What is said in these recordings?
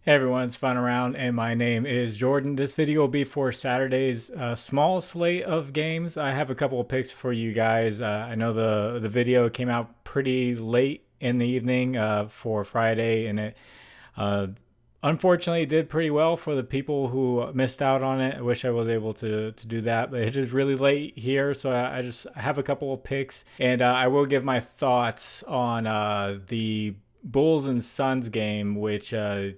Hey everyone, it's Fun Around, and my name is Jordan. This video will be for Saturday's small slate of games. I have a couple of picks for you guys. I know the video came out pretty late in the evening for Friday, and it uh, unfortunately did pretty well for the people who missed out on it. I wish I was able to do that, but it is really late here, so I just have a couple of picks, and I will give my thoughts on the Bulls and Suns game, which has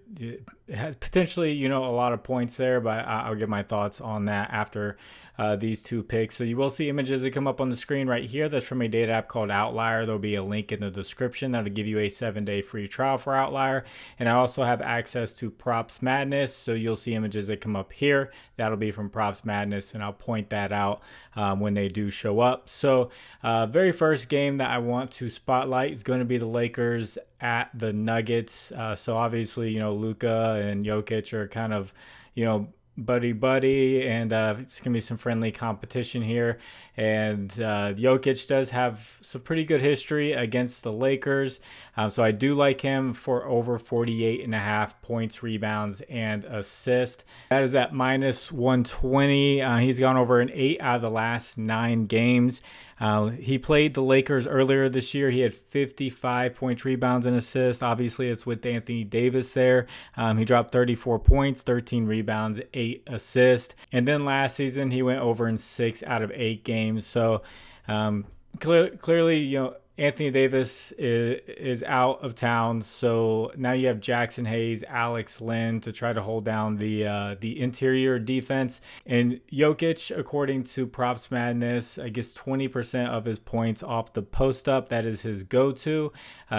potentially, a lot of points there, but I'll give my thoughts on that after these two picks. So you will see images that come up on the screen right here. That's from a data app called Outlier. There'll be a link in the description that'll give you a 7-day free trial for Outlier. And I also have access to Props Madness. So you'll see images that come up here. That'll be from Props Madness, and I'll point that out when they do show up. So very first game that I want to spotlight is going to be the Lakers at the Nuggets. So obviously, Luka and Jokic are kind of, buddy, and it's gonna be some friendly competition here. And Jokic does have some pretty good history against the Lakers, so I do like him for over 48.5 points, rebounds, and assist. That is at minus 120. He's gone over an 8 out of the last 9 games. He played the Lakers earlier this year. He had 55 points, rebounds, and assists. Obviously, it's with Anthony Davis there. He dropped 34 points, 13 rebounds, 8 assists. And then last season, he went over in 6 out of 8 games. So clearly, Anthony Davis is out of town, so now you have Jackson Hayes, Alex Len to try to hold down the interior defense. And Jokic, according to Props Madness, I guess 20% of his points off the post up. That is his go-to.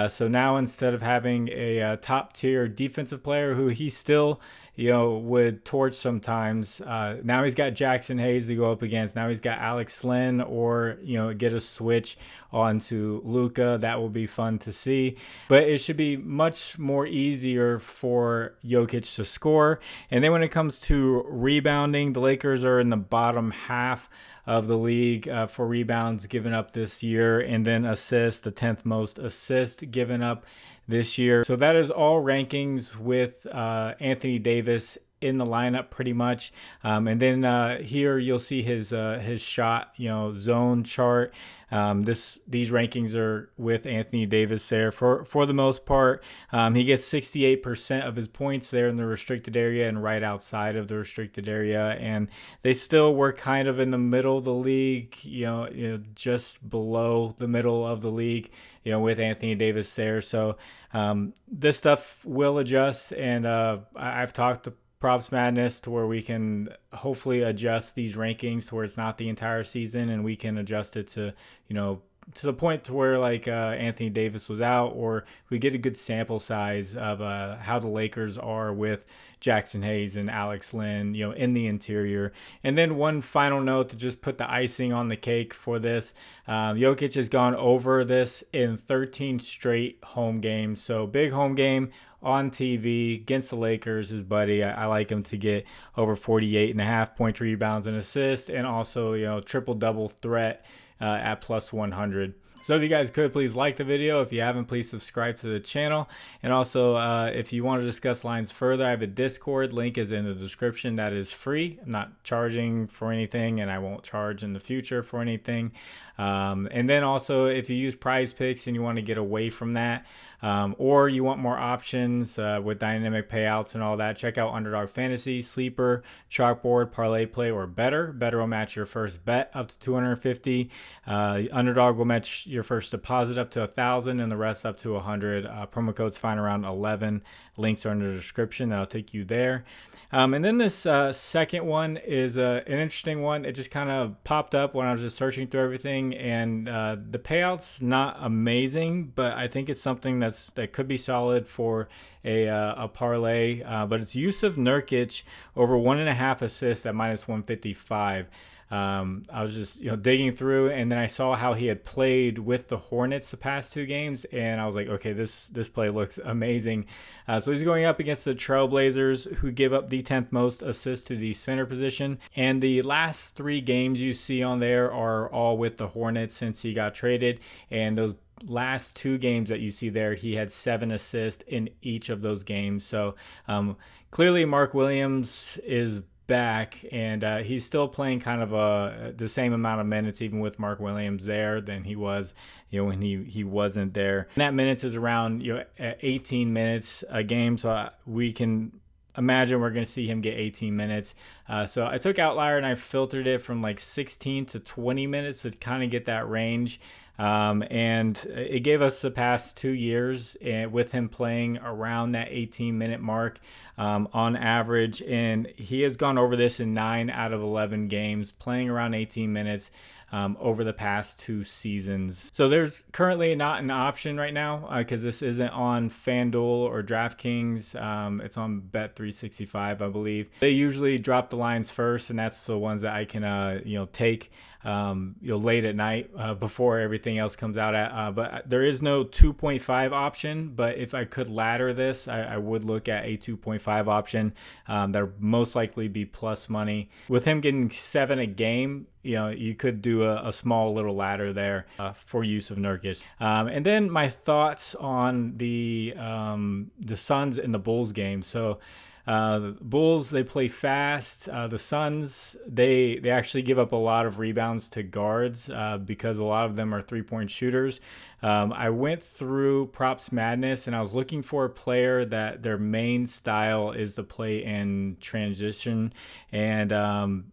So now instead of having a top tier defensive player who he still would torch sometimes. Now he's got Jackson Hayes to go up against. Now he's got Alex Len, or, get a switch onto Luka. That will be fun to see. But it should be much more easier for Jokic to score. And then when it comes to rebounding, the Lakers are in the bottom half of the league for rebounds given up this year, and then assists, the 10th most assists given up this year. So that is all rankings with Anthony Davis in the lineup pretty much. And then here you'll see his shot, zone chart. These rankings are with Anthony Davis there for the most part. He gets 68% of his points there in the restricted area and right outside of the restricted area, and they still were kind of in the middle of the league, just below the middle of the league, with Anthony Davis there. So this stuff will adjust, and I've talked to Props Madness to where we can hopefully adjust these rankings to where it's not the entire season, and we can adjust it to, to the point to where like Anthony Davis was out, or we get a good sample size of how the Lakers are with Jackson Hayes and Alex Len, in the interior. And then one final note to just put the icing on the cake for this. Jokic has gone over this in 13 straight home games. So big home game on TV against the Lakers, his buddy. I like him to get over 48.5 points, rebounds, and assists, and also, triple-double threat at plus 100. So if you guys could, please like the video. If you haven't, please subscribe to the channel. And also, if you want to discuss lines further, I have a Discord. Link is in the description. That is free. I'm not charging for anything, and I won't charge in the future for anything. And then also, if you use Prizepicks and you want to get away from that, or you want more options with dynamic payouts and all that, check out Underdog Fantasy, Sleeper, ChalkBoard, ParlayPlay, or BETR. BETR will match your first bet up to $250. Underdog will match your first deposit up to $1,000 and the rest up to $100. Promo code's fine around 11. Links are in the description. That'll take you there. And then this second one is an interesting one. It just kind of popped up when I was just searching through everything, and the payout's not amazing, but I think it's something that could be solid for a parlay. But it's use of Nurkic over 1.5 assists at minus 155. I was just digging through, and then I saw how he had played with the Hornets the past 2 games, and I was like, okay, this play looks amazing. So he's going up against the Trailblazers, who give up the 10th most assists to the center position, and the last 3 games you see on there are all with the Hornets since he got traded, and those last 2 games that you see there, he had 7 assists in each of those games. So clearly Mark Williams is back, and he's still playing kind of the same amount of minutes, even with Mark Williams there, than he was, when he wasn't there. And that minutes is around 18 minutes a game, so we can imagine we're going to see him get 18 minutes. So I took Outlier and I filtered it from like 16 to 20 minutes to kind of get that range. And it gave us the past 2 years with him playing around that 18-minute mark on average. And he has gone over this in 9 out of 11 games, playing around 18 minutes over the past 2 seasons. So there's currently not an option right now because this isn't on Fanduel or DraftKings. It's on Bet365, I believe. They usually drop the lines first, and that's the ones that I can take late at night before everything else comes out but there is no 2.5 option. But if I could ladder this, I would look at a 2.5 option that would most likely be plus money. With him getting 7 a game, you could do a small little ladder there for use of Nurkic. And then my thoughts on the Suns and the Bulls game. So the Bulls, they play fast. The Suns, they actually give up a lot of rebounds to guards because a lot of them are 3-point shooters. I went through Props Madness and I was looking for a player that their main style is to play in transition, and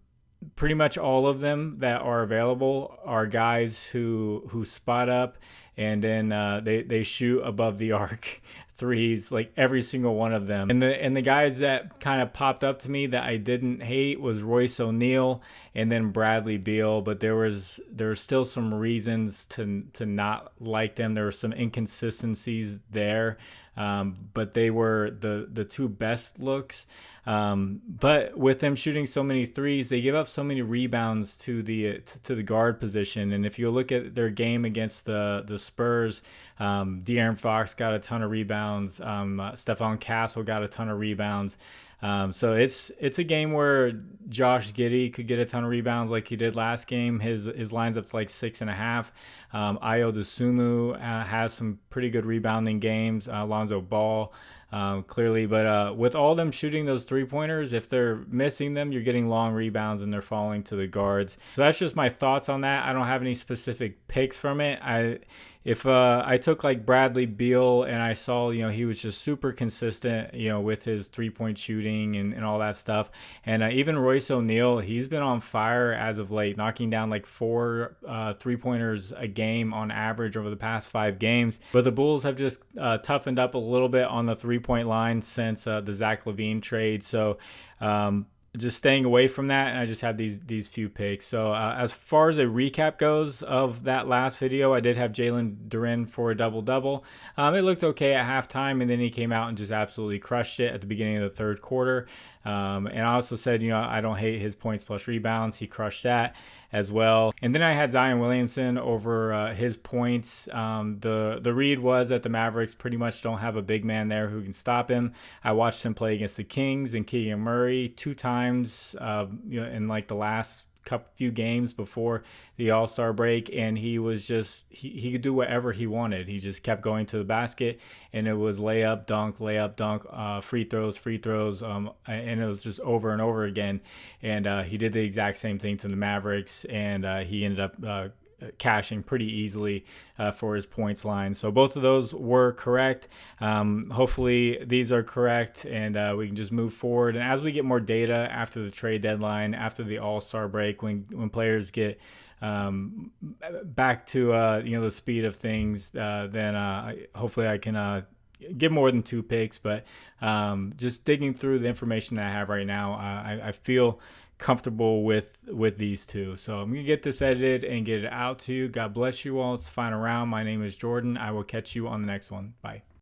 pretty much all of them that are available are guys who spot up and then they shoot above the arc threes, like every single one of them. And the guys that kind of popped up to me that I didn't hate was Royce O'Neal and then Bradley Beal, but there were still some reasons to not like them. There were some inconsistencies there, but they were the 2 best looks. But with them shooting so many threes, they give up so many rebounds to the guard position. And if you look at their game against the Spurs, De'Aaron Fox got a ton of rebounds. Stephon Castle got a ton of rebounds. So it's a game where Josh Giddey could get a ton of rebounds like he did last game. His line's up to like 6.5. Ayo Dosunmu has some pretty good rebounding games. Alonzo Ball, clearly, but with all them shooting those 3-pointers, if they're missing them, you're getting long rebounds and they're falling to the guards. So that's just my thoughts on that. I don't have any specific picks from it. If I took like Bradley Beal and I saw, he was just super consistent, with his 3-point shooting and all that stuff. And even Royce O'Neal, he's been on fire as of late, knocking down like 4 3-pointers a game on average over the past 5 games. But the Bulls have just toughened up a little bit on the 3-point line since the Zach LaVine trade. So, just staying away from that, and I just had these few picks. So as far as a recap goes of that last video, I did have Jalen Durant for a double-double. It looked okay at halftime, and then he came out and just absolutely crushed it at the beginning of the third quarter. And I also said, I don't hate his points plus rebounds. He crushed that as well. And then I had Zion Williamson over his points. The read was that the Mavericks pretty much don't have a big man there who can stop him. I watched him play against the Kings and Keegan Murray 2 times in like the last few games before the All-Star break, and he was just he could do whatever he wanted. He just kept going to the basket, and it was layup, dunk, free throws, and it was just over and over again. And he did the exact same thing to the Mavericks, and he ended up cashing pretty easily for his points line. So both of those were correct. Hopefully these are correct, and we can just move forward. And as we get more data after the trade deadline, after the All-Star break, when players get back to the speed of things, then hopefully I can get more than 2 picks. But just digging through the information that I have right now, I feel comfortable with these 2. So I'm gonna get this edited and get it out to you. God bless you all. It's the final round. My name is Jordan. I will catch you on the next one. Bye.